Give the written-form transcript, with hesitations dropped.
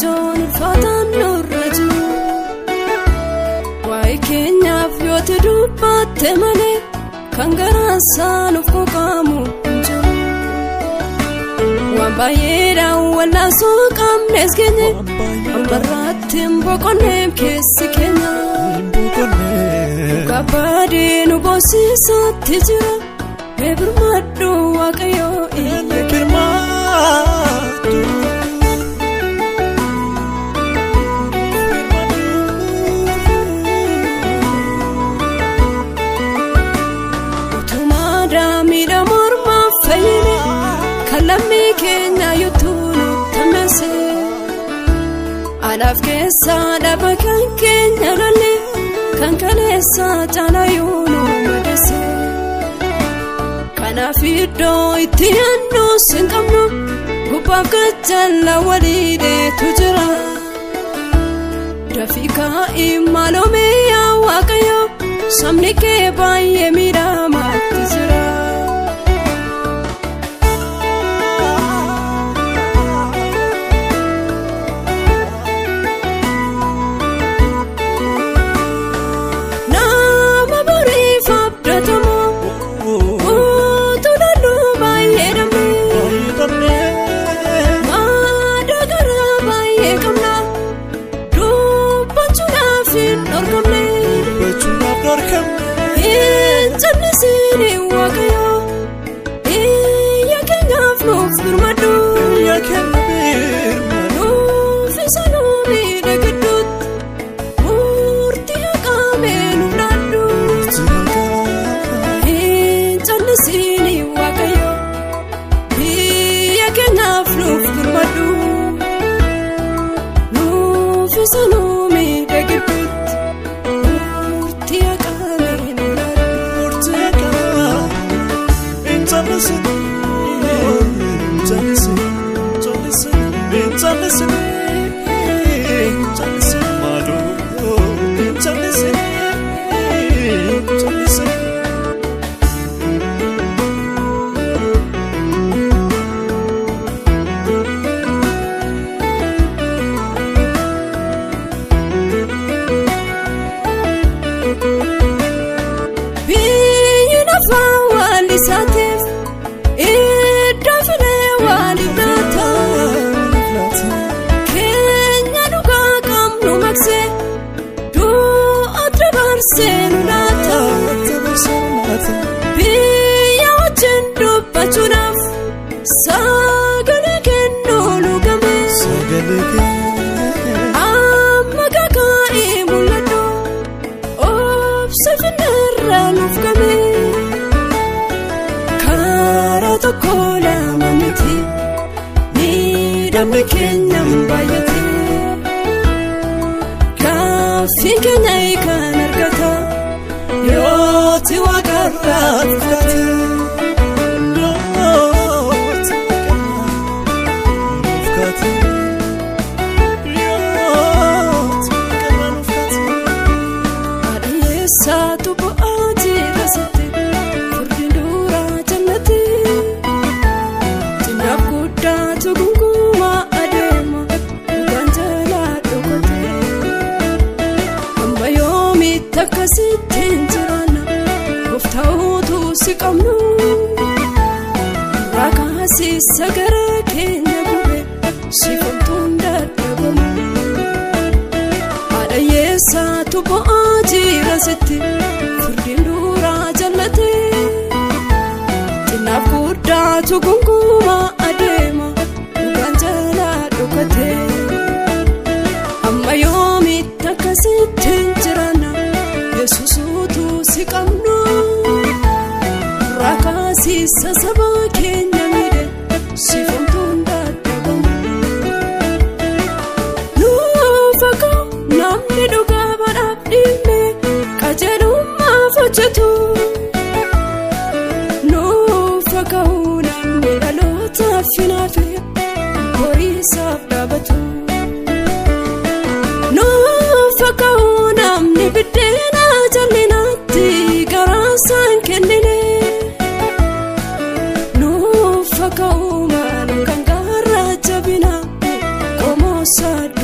John Fatan Nuraju Why Kenya Fyote Dupate Mane Kangara San of Kokamu Wambayera Wala Sokam Nesgene Ambaratim Bokonem Kesi Kenya Kabade Nubosi Satijira Ebermadu Wakayo Ebermadu Utumada Mida Morma Fayne Kalami Kenya Yutunu Tamase Alaf Kesa Dabakan Kenya Lali Kankanesa Jana Yunu Madese Fido itiano sinkamno gupaka jalla walide tujra Rafika imalome ya wakayo samnike baye mira matizra Sini wakayo, ya Kenya flow firmadu, ya Kenya fisanu mi degedut, murti akame nunadu. Sini wakayo, ya Kenya flow firmadu, fisanu mi degedut. Kenya mbayati Kafi Kenya ikan argata Yoti wakarat kati Yoti kati Yoti kati Ariye satu po aji rasati Furdindura jannati Tinab kuda tugungu Takasitin jirana Goftautu sikamnu Rakasi sagara Kenya gube Sifamtunda dabamu Ada yesa tubo ajira siti Furdindura jallate Tinab kuda tugunguma adema Uganjala dukate Amma yomi takasitin jirana Yesusutu sikamnu Rakasi sasaba Kenya mide Sifamtunda dabamu Nufaka namni duga badabdime Kajeruma fachetu Nufaka namni dalota finafe Borisaf dabatu Nufaka namni bidena Jallinati garasan kendine sosaadhu.